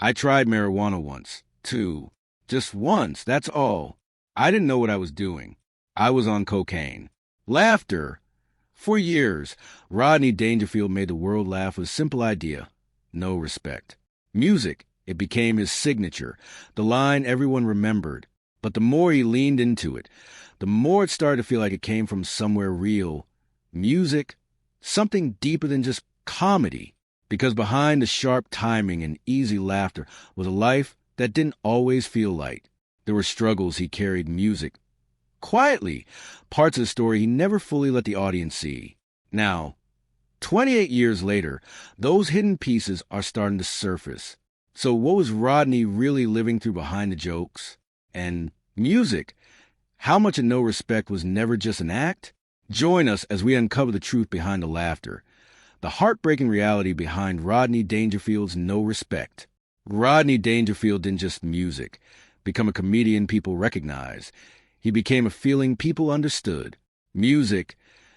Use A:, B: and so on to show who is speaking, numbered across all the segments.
A: I tried marijuana once, too. Just once, that's all. I didn't know what I was doing. I was on cocaine. Laughter. For years, Rodney Dangerfield made the world laugh with a simple idea: no respect. Music, it became his signature, the line everyone remembered. But the more he leaned into it, the more it started to feel like it came from somewhere real. Music, something deeper than just comedy. Because behind the sharp timing and easy laughter was a life that didn't always feel light. There were struggles he carried music. Quietly, parts of the story he never fully let the audience see. Now, 28 years later, those hidden pieces are starting to surface. So what was Rodney really living through behind the jokes? And music, how much of No Respect was never just an act? Join us as we uncover the truth behind the laughter, the heartbreaking reality behind Rodney Dangerfield's No Respect. Rodney Dangerfield didn't just become a comedian people recognized. He became a feeling people understood. Music,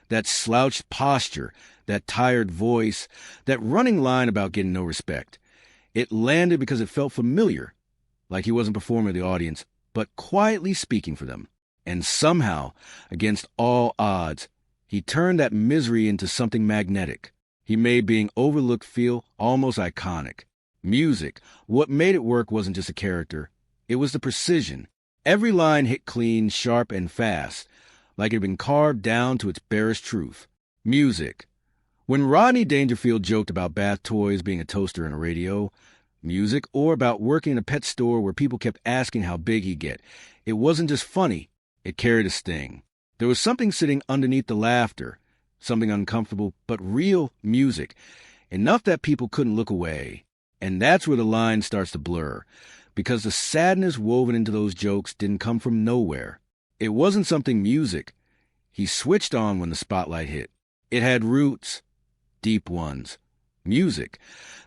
A: that slouched posture, that tired voice, that running line about getting no respect. It landed because it felt familiar, like he wasn't performing to the audience, but quietly speaking for them. And somehow, against all odds, he turned that misery into something magnetic. He made being overlooked feel almost iconic. Music, what made it work wasn't just a character. It was the precision. Every line hit clean, sharp, and fast, like it had been carved down to its barest truth. Music. When Rodney Dangerfield joked about bath toys being a toaster and a radio, music, or about working in a pet store where people kept asking how big he'd get, it wasn't just funny, it carried a sting. There was something sitting underneath the laughter, something uncomfortable, but real music, enough that people couldn't look away. And that's where the line starts to blur, because the sadness woven into those jokes didn't come from nowhere. It wasn't something music he switched on when the spotlight hit. It had roots, deep ones. Music,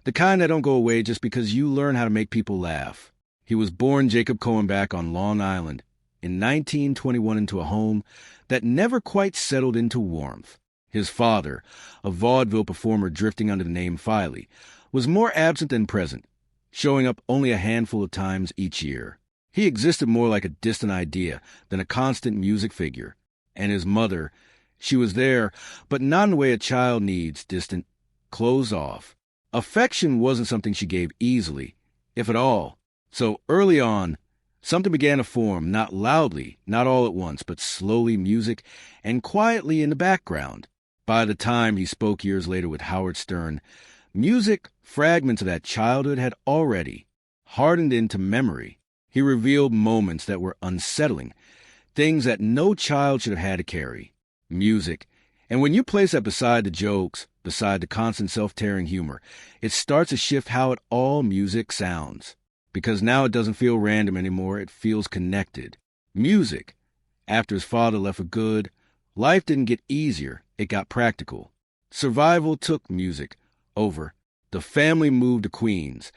A: the kind that don't go away just because you learn how to make people laugh. He was born Jacob Cohen back on Long Island in 1921 into a home that never quite settled into warmth. His father, a vaudeville performer drifting under the name Filey, was more absent than present, showing up only a handful of times each year. He existed more like a distant idea than a constant music figure. And his mother, she was there, but not in the way a child needs, distant, closed off. Affection wasn't something she gave easily, if at all. So early on, something began to form, not loudly, not all at once, but slowly music and quietly in the background. By the time he spoke years later with Howard Stern, music, fragments of that childhood had already hardened into memory. He revealed moments that were unsettling, things that no child should have had to carry. Music. And when you place that beside the jokes, beside the constant self-tearing humor, it starts to shift how all music sounds. Because now it doesn't feel random anymore, it feels connected. Music. After his father left for good, life didn't get easier, it got practical. Survival took music over. The family moved to Queens,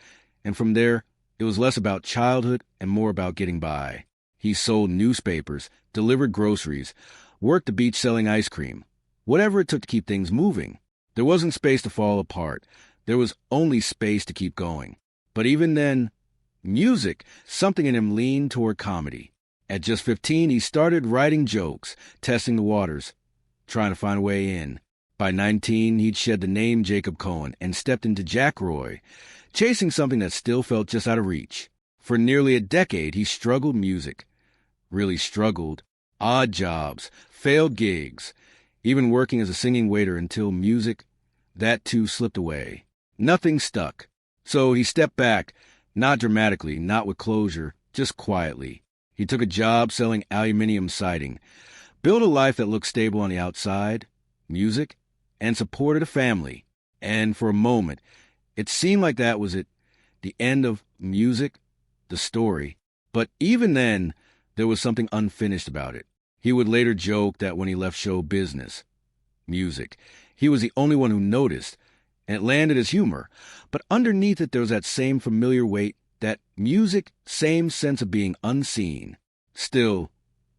A: and from there, it was less about childhood and more about getting by. He sold newspapers, delivered groceries, worked the beach selling ice cream, whatever it took to keep things moving. There wasn't space to fall apart. There was only space to keep going. But even then, music, something in him leaned toward comedy. At just 15, he started writing jokes, testing the waters, trying to find a way in. By 19, he'd shed the name Jacob Cohen and stepped into Jack Roy, chasing something that still felt just out of reach. For nearly a decade, he struggled music. Really struggled. Odd jobs, failed gigs, even working as a singing waiter until music, that too slipped away. Nothing stuck. So he stepped back, not dramatically, not with closure, just quietly. He took a job selling aluminum siding, built a life that looked stable on the outside, music, and supported a family. And for a moment, it seemed like that was it, the end of music, the story. But even then, there was something unfinished about it. He would later joke that when he left show business, music, he was the only one who noticed, and it landed as humor. But underneath it, there was that same familiar weight, that music, same sense of being unseen. Still,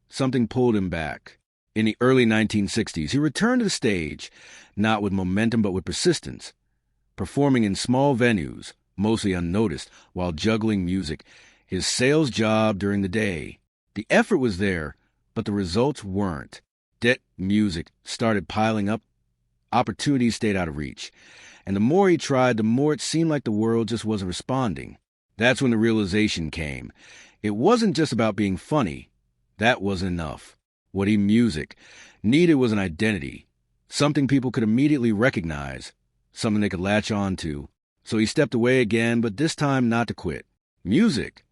A: something pulled him back. In the early 1960s, he returned to the stage, not with momentum but with persistence, performing in small venues, mostly unnoticed, while juggling music, his sales job during the day. The effort was there, but the results weren't. Debt music started piling up, opportunities stayed out of reach. And the more he tried, the more it seemed like the world just wasn't responding. That's when the realization came. It wasn't just about being funny. That wasn't enough. What he music needed was an identity, something people could immediately recognize, something they could latch on to. So he stepped away again, but this time not to quit. Music.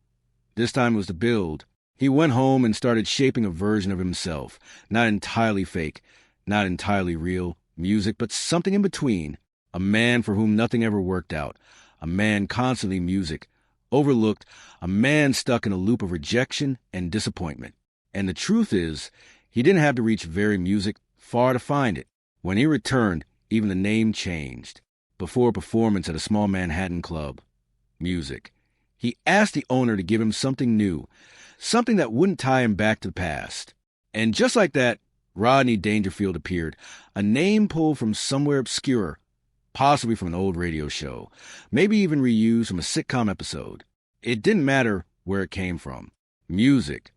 A: This time was to build. He went home and started shaping a version of himself, not entirely fake, not entirely real music, but something in between. A man for whom nothing ever worked out, a man constantly music, overlooked, a man stuck in a loop of rejection and disappointment. And the truth is, he didn't have to reach very music far to find it. When he returned, even the name changed. Before a performance at a small Manhattan club, music. He asked the owner to give him something new, something that wouldn't tie him back to the past. And just like that, Rodney Dangerfield appeared, a name pulled from somewhere obscure, possibly from an old radio show, maybe even reused from a sitcom episode. It didn't matter where it came from. Music.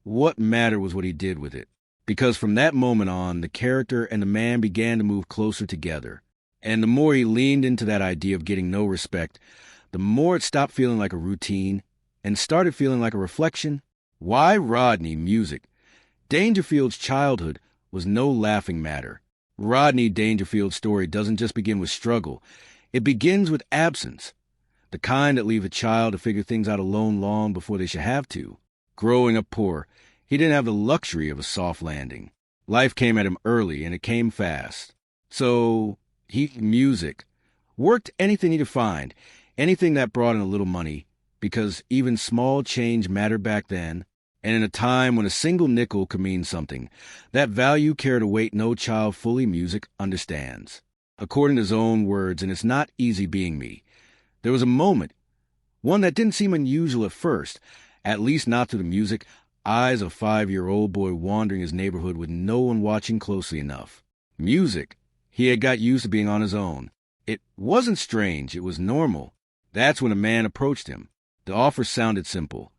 A: What mattered was what he did with it. Because from that moment on, the character and the man began to move closer together. And the more he leaned into that idea of getting no respect, the more it stopped feeling like a routine and started feeling like a reflection. Why Rodney music? Dangerfield's childhood was no laughing matter. Rodney Dangerfield's story doesn't just begin with struggle. It begins with absence. The kind that leave a child to figure things out alone long before they should have to. Growing up poor, he didn't have the luxury of a soft landing. Life came at him early, and it came fast. So, he music. Worked anything he could find, anything that brought in a little money, because even small change mattered back then. And in a time when a single nickel could mean something, that value carried a weight no child fully music understands. According to his own words, and it's not easy being me, there was a moment, one that didn't seem unusual at first, at least not to the music, eyes of a 5-year-old boy wandering his neighborhood with no one watching closely enough. Music. He had got used to being on his own. It wasn't strange, it was normal. That's when a man approached him. The offer sounded simple.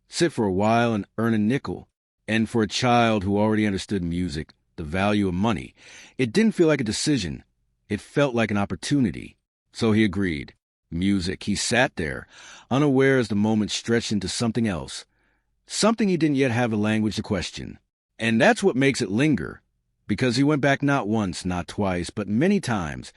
A: Sit for a while and earn a nickel. And for a child who already understood music, the value of money, it didn't feel like a decision. It felt like an opportunity. So he agreed. Music. He sat there, unaware as the moment stretched into something else. Something he didn't yet have the language to question. And that's what makes it linger. Because he went back not once, not twice, but many times.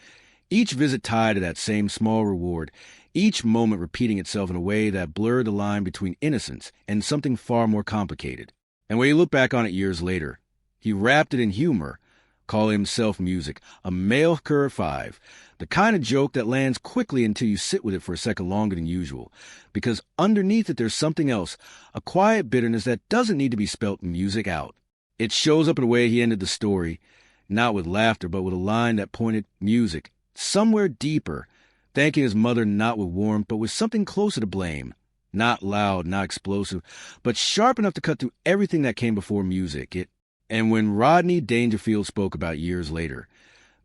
A: Each visit tied to that same small reward, each moment repeating itself in a way that blurred the line between innocence and something far more complicated. And when he looked back on it years later, he wrapped it in humor, calling himself music, a male cur 5, the kind of joke that lands quickly until you sit with it for a second longer than usual, because underneath it there's something else, a quiet bitterness that doesn't need to be spelt music out. It shows up in the way he ended the story, not with laughter, but with a line that pointed music, somewhere deeper, thanking his mother not with warmth, but with something closer to blame. Not loud, not explosive, but sharp enough to cut through everything that came before music. And when Rodney Dangerfield spoke about years later,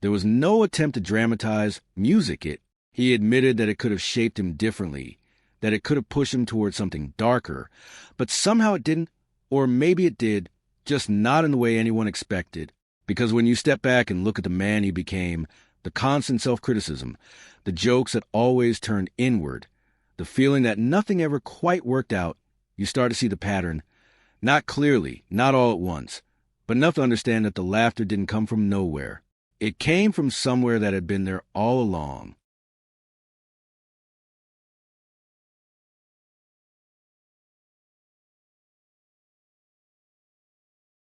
A: there was no attempt to dramatize music. He admitted that it could have shaped him differently, that it could have pushed him towards something darker, but somehow it didn't, or maybe it did, just not in the way anyone expected. Because when you step back and look at the man he became, the constant self-criticism, the jokes that always turned inward, the feeling that nothing ever quite worked out, you start to see the pattern, not clearly, not all at once, but enough to understand that the laughter didn't come from nowhere. It came from somewhere that had been there all along.